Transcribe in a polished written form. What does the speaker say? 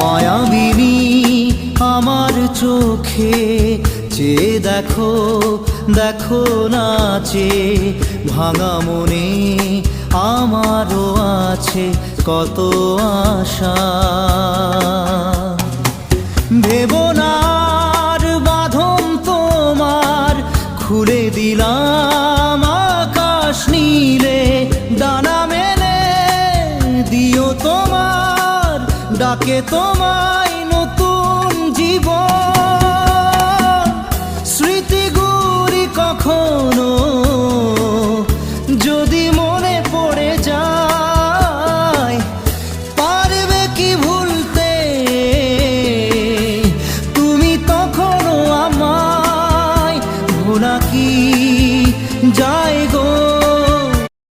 মায়াবিনী আমার চোখে চেয়ে দেখো, দেখো নাচে ভাঙা মনে আমারও আছে কত আশা। ভেবো না আর বাঁধন তোমার, খুলে দিলাম আকাশ নীলে, ডানা মেলে দিও তোমার ডাকে তোমায় নতুন জীবন। স্মৃতিগুলি কখনো যদি মনে